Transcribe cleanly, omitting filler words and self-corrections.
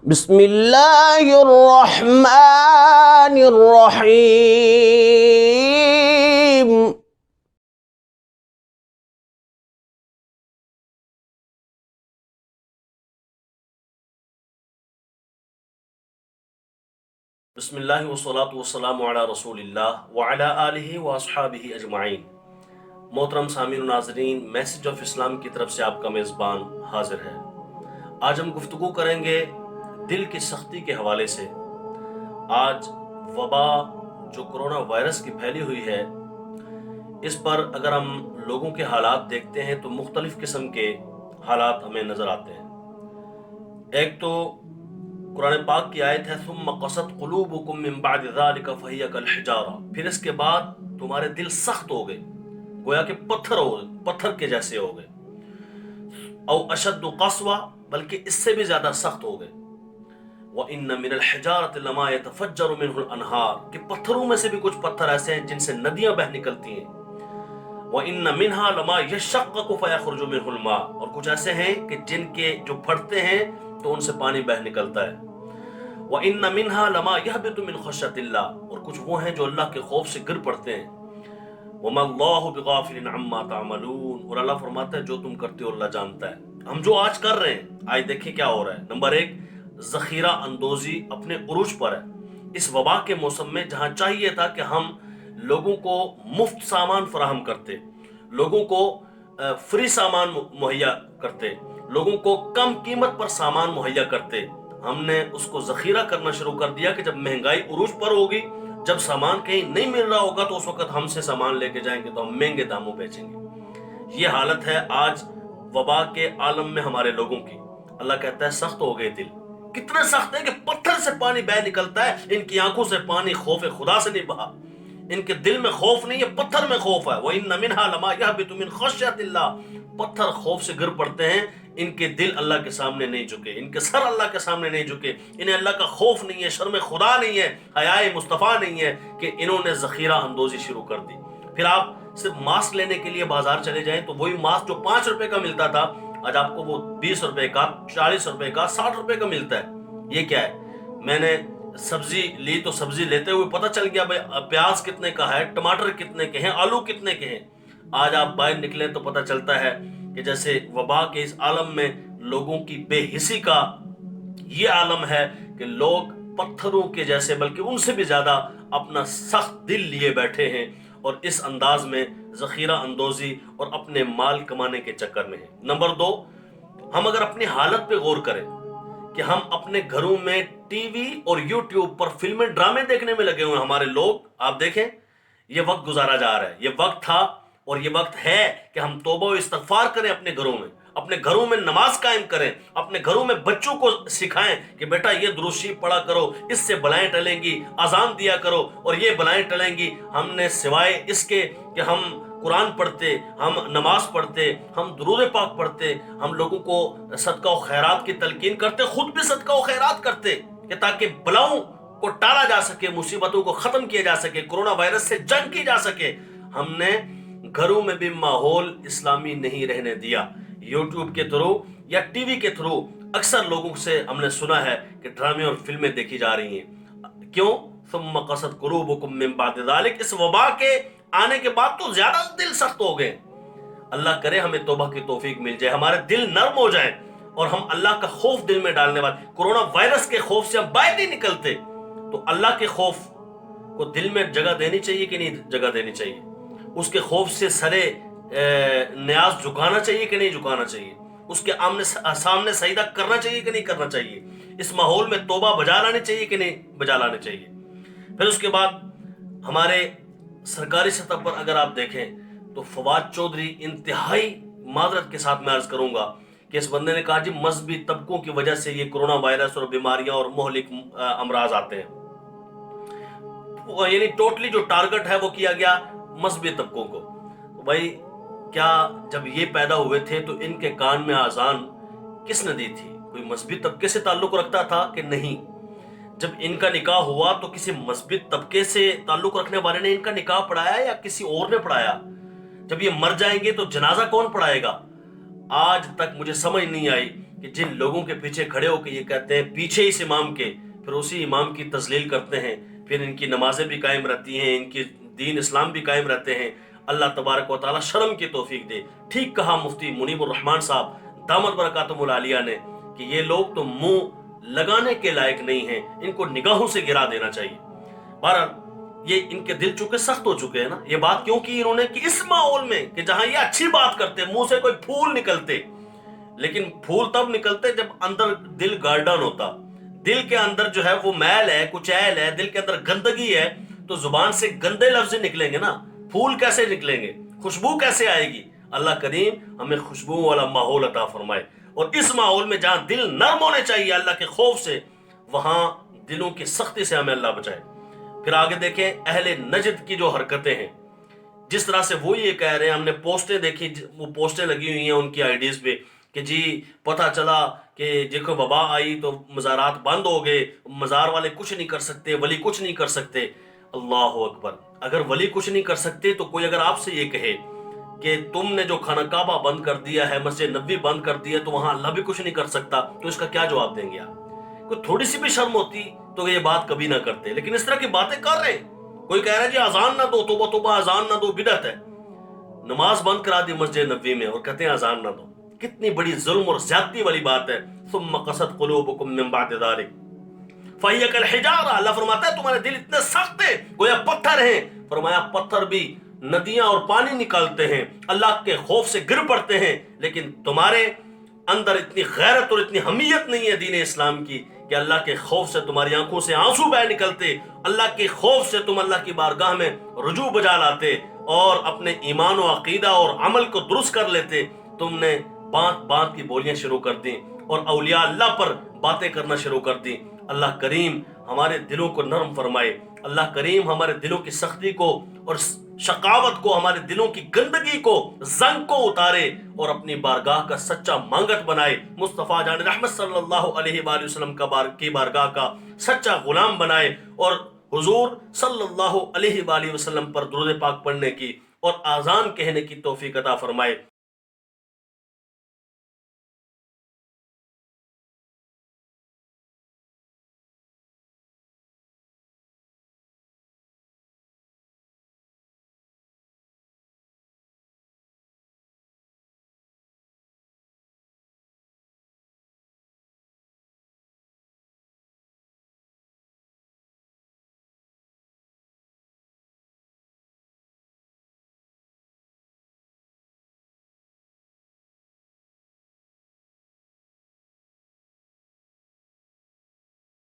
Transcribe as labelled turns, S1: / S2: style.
S1: بسم اللہ الرحمن الرحیم۔
S2: بسم اللہ والصلاة والسلام علی رسول اللہ وعلی آلہ واصحابہ اجمعین۔ محترم سامعین و ناظرین، میسج آف اسلام کی طرف سے آپ کا میزبان حاضر ہے۔ آج ہم گفتگو کریں گے دل کی سختی کے حوالے سے۔ آج وبا جو کرونا وائرس کی پھیلی ہوئی ہے، اس پر اگر ہم لوگوں کے حالات دیکھتے ہیں تو مختلف قسم کے حالات ہمیں نظر آتے ہیں۔ ایک تو قرآن پاک کی آیت ہے ثم قست قلوبکم من بعد ذلک فہی کالحجارہ، پھر اس کے بعد تمہارے دل سخت ہو گئے، گویا کہ پتھر کے جیسے ہو گئے، او اشد قسوہ، بلکہ اس سے بھی زیادہ سخت ہو گئے۔ وَإِنَّ مِنَ الْحِجَارَةِ لَمَا يَتَفَجَّرُ مِنْهُ الْأَنْهَارُ، کہ پتھروں میں سے بھی کچھ پتھر ایسے ہیں جن سے ندیاں بہ نکلتی ہیں۔ وَإِنَّ مِنْهَا لَمَا يَشَّقَّقُ فَيَخْرُجُ مِنْهُ الْمَاءُ، اور کچھ ایسے ہیں کہ جن کے جو پھٹتے ہیں تو ان سے پانی بہ نکلتا ہے۔ وَإِنَّ مِنْهَا لَمَا يَهْبِطُ مِنْ خَشْيَةِ اللَّهِ، اور کچھ وہ ہیں جو اللہ کے خوف سے گر پڑتے ہیں۔ وَمَا اللَّهُ بِغَافِلٍ عَمَّا تَعْمَلُونَ، اور اللہ فرماتا ہے جو تم کرتے ہو اللہ جانتا ہے۔ ہم جو آج کر رہے ہیں، آج دیکھیں کیا ہو رہا ہے۔ نمبر ایک، ذخیرہ اندوزی اپنے عروج پر ہے۔ اس وبا کے موسم میں جہاں چاہیے تھا کہ ہم لوگوں کو مفت سامان فراہم کرتے، لوگوں کو فری سامان مہیا کرتے، لوگوں کو کم قیمت پر سامان مہیا کرتے، ہم نے اس کو ذخیرہ کرنا شروع کر دیا کہ جب مہنگائی عروج پر ہوگی، جب سامان کہیں نہیں مل رہا ہوگا تو اس وقت ہم سے سامان لے کے جائیں گے تو ہم مہنگے داموں بیچیں گے۔ یہ حالت ہے آج وبا کے عالم میں ہمارے لوگوں کی۔ اللہ کہتا ہے سخت ہو گئے دل، کتنے سخت ہیں کہ پتھر سے پانی بہ نکلتا ہے، ان کی آنکھوں سے پانی خوف خدا سے نہیں بہا، ان کے دل میں خوف نہیں ہے، پتھر میں خوف ہے۔ وَإِنَّ مِنْهَا لَمَا يَهْبِطُ مِنْ خَشْيَةِ اللَّهِ، پتھر خوف سے گر پڑتے ہیں، ان کے دل اللہ کے سامنے نہیں جھکے، ان کے سر اللہ کے سامنے نہیں جھکے، انہیں اللہ کا خوف نہیں ہے، شرم خدا نہیں ہے، حیاء مصطفیٰ نہیں ہے کہ انہوں نے ذخیرہ اندوزی شروع کر دی۔ پھر آپ صرف ماسک لینے کے لیے بازار چلے جائیں تو وہی ماسک جو 5 روپے کا ملتا تھا، آج آپ کو وہ 20 روپے کا، 40 روپے کا، 60 روپے کا ملتا ہے۔ یہ کیا ہے؟ میں نے سبزی لی تو سبزی لیتے ہوئے پتہ چل گیا بھائی پیاز کتنے کا ہے، ٹماٹر کتنے کے ہیں، آلو کتنے کے ہیں۔ آج آپ باہر نکلیں تو پتہ چلتا ہے کہ جیسے وبا کے اس عالم میں لوگوں کی بے حسی کا یہ عالم ہے کہ لوگ پتھروں کے جیسے بلکہ ان سے بھی زیادہ اپنا سخت دل لیے بیٹھے ہیں اور اس انداز میں ذخیرہ اندوزی اور اپنے مال کمانے کے چکر میں ہیں۔ نمبر دو، ہم اگر اپنی حالت پہ غور کریں کہ ہم اپنے گھروں میں ٹی وی اور یوٹیوب پر فلمیں ڈرامے دیکھنے میں لگے ہوئے ہیں ہمارے لوگ، آپ دیکھیں یہ وقت گزارا جا رہا ہے، یہ وقت تھا اور یہ وقت ہے کہ ہم توبہ و استغفار کریں، اپنے گھروں میں، اپنے گھروں میں نماز قائم کریں، اپنے گھروں میں بچوں کو سکھائیں کہ بیٹا یہ درود شریف پڑھا کرو، اس سے بلائیں ٹلیں گی، اذان دیا کرو اور یہ بلائیں ٹلیں گی۔ ہم نے سوائے اس کے کہ ہم قرآن پڑھتے، ہم نماز پڑھتے، ہم درود پاک پڑھتے، ہم لوگوں کو صدقہ و خیرات کی تلقین کرتے، خود بھی صدقہ و خیرات کرتے کہ تاکہ بلاؤں کو ٹالا جا سکے، مصیبتوں کو ختم کیا جا سکے، کرونا وائرس سے جنگ کی جا سکے۔ ہم نے گھروں میں بھی ماحول اسلامی نہیں رہنے دیا۔ یوٹیوب کے تھرو یا ٹی وی کے تھرو اکثر لوگوں سے ہم نے سنا ہے کہ ڈرامے اور فلمیں دیکھی جا رہی ہیں۔ کیوں؟ ثم قست قلوبکم من بعد ذلک، اس وبا کے آنے کے بعد تو زیادہ دل سخت ہو گئے۔ اللہ کرے ہمیں توبہ کی توفیق مل جائے، ہمارے دل نرم ہو جائیں اور ہم اللہ کا خوف دل میں ڈالنے والے، کرونا وائرس کے خوف سے ہم باہر نہیں نکلتے تو اللہ کے خوف کو دل میں جگہ دینی چاہیے کہ نہیں جگہ دینی چاہیے؟ اس کے خوف سے سرے نیاز جھکانا چاہیے کہ نہیں جھکانا چاہیے؟ اس کے سامنے سجدہ کرنا چاہیے کہ نہیں کرنا چاہیے؟ اس ماحول میں توبہ بجا لانی چاہیے کہ نہیں بجا لانی چاہیے؟ پھر اس کے بعد ہمارے سرکاری سطح پر اگر آپ دیکھیں تو فواد چودھری، انتہائی معذرت کے ساتھ میں عرض کروں گا کہ اس بندے نے کہا جی مذہبی طبقوں کی وجہ سے یہ کرونا وائرس اور بیماریاں اور مہلک امراض آتے ہیں، یعنی ٹوٹلی جو ٹارگٹ ہے وہ کیا گیا مذہبی طبقوں کو۔ تو بھائی کیا جب یہ پیدا ہوئے تھے تو ان کے کان میں اذان کس نے دی تھی؟ کوئی مذہبی طبقے سے تعلق رکھتا تھا کہ نہیں؟ جب ان کا نکاح ہوا تو کسی مذہبی طبقے سے تعلق رکھنے والے نے ان کا نکاح پڑھایا یا کسی اور نے پڑھایا؟ جب یہ مر جائیں گے تو جنازہ کون پڑھائے گا؟ آج تک مجھے سمجھ نہیں آئی کہ جن لوگوں کے پیچھے کھڑے ہو کے یہ کہتے ہیں پیچھے اس امام کے، پھر اسی امام کی تذلیل کرتے ہیں، پھر ان کی نمازیں بھی قائم رہتی ہیں، ان کی دین اسلام بھی قائم رہتے ہیں، اللہ تبارک و تعالیٰ شرم کی توفیق دے۔ ٹھیک کہا مفتی منیب الرحمان صاحب دامت برکاتہم العالیہ نے کہ یہ لوگ تو منہ لگانے کے لائق نہیں ہیں، ان کو نگاہوں سے گرا دینا چاہیے۔ بہرحال یہ ان کے دل چکے سخت ہو چکے ہیں نا، یہ بات کیوں کی انہوں نے کہ اس ماحول میں کہ جہاں یہ اچھی بات کرتے، منہ سے کوئی پھول نکلتے، لیکن پھول تب نکلتے جب اندر دل گارڈن ہوتا، دل کے اندر جو ہے وہ میل ہے، کچیل ہے، دل کے اندر گندگی ہے، تو زبان سے گندے لفظ نکلیں گے نا، پھول کیسے نکلیں گے، خوشبو کیسے آئے گی؟ اللہ کریم ہمیں خوشبو والا ماحول عطا فرمائے، اور اس ماحول میں جہاں دل نرم ہونے چاہیے اللہ کے خوف سے، وہاں دلوں کی سختی سے ہمیں اللہ بچائے۔ پھر آگے دیکھیں اہل نجد کی جو حرکتیں ہیں، جس طرح سے وہ یہ کہہ رہے ہیں، ہم نے پوسٹیں دیکھی، وہ پوسٹیں لگی ہوئی ہیں ان کی آئی ڈیز پہ کہ جی پتہ چلا کہ دیکھو وبا آئی تو مزارات بند ہو گئے، مزار والے کچھ نہیں کر سکتے، ولی کچھ نہیں کر سکتے۔ اللہ اکبر، اگر ولی کچھ نہیں کر سکتے تو کوئی اگر آپ سے یہ کہے کہ تم نے جو خانہ کعبہ بند کر دیا ہے، مسجد نبوی بند کر دیا، تو وہاں اللہ بھی کچھ نہیں کر سکتا، تو اس کا کیا جواب دیں گے آپ؟ کوئی تھوڑی سی بھی شرم ہوتی تو یہ بات کبھی نہ کرتے، لیکن اس طرح کی باتیں کر رہے ہیں۔ کوئی کہہ رہا ہے جی اذان نہ دو، توبہ توبہ اذان نہ دو، بدعت ہے، نماز بند کرا دی مسجد نبوی میں اور کہتے ہیں اذان نہ دو۔ کتنی بڑی ظلم اور زیادتی والی بات ہے۔ ثم قست قلوبکم من بعد ذلک فہی کالحجارہ، اللہ فرماتا ہے تمہارے دل اتنے سخت ہیں گویا پتھر ہیں۔ فرمایا پتھر بھی ندیاں اور پانی نکالتے ہیں، اللہ کے خوف سے گر پڑتے ہیں، لیکن تمہارے اندر اتنی غیرت اور اتنی حمیت نہیں ہے دین اسلام کی کہ اللہ کے خوف سے تمہاری آنکھوں سے آنسو بہہ نکلتے، اللہ کے خوف سے تم اللہ کی بارگاہ میں رجوع بجا لاتے اور اپنے ایمان و عقیدہ اور عمل کو درست کر لیتے۔ تم نے بانت بانت کی بولیاں شروع کر دیں اور اولیاء اللہ پر باتیں کرنا شروع کر دیں۔ اللہ کریم ہمارے دلوں کو نرم فرمائے، اللہ کریم ہمارے دلوں کی سختی کو اور شقاوت کو، ہمارے دلوں کی گندگی کو، زنگ کو اتارے اور اپنی بارگاہ کا سچا مانگت بنائے، مصطفیٰ جان رحمت صلی اللہ علیہ وآلہ وسلم کی بارگاہ کا سچا غلام بنائے، اور حضور صلی اللہ علیہ وآلہ وسلم پر درود پاک پڑھنے کی اور آذان کہنے کی توفیق عطا فرمائے۔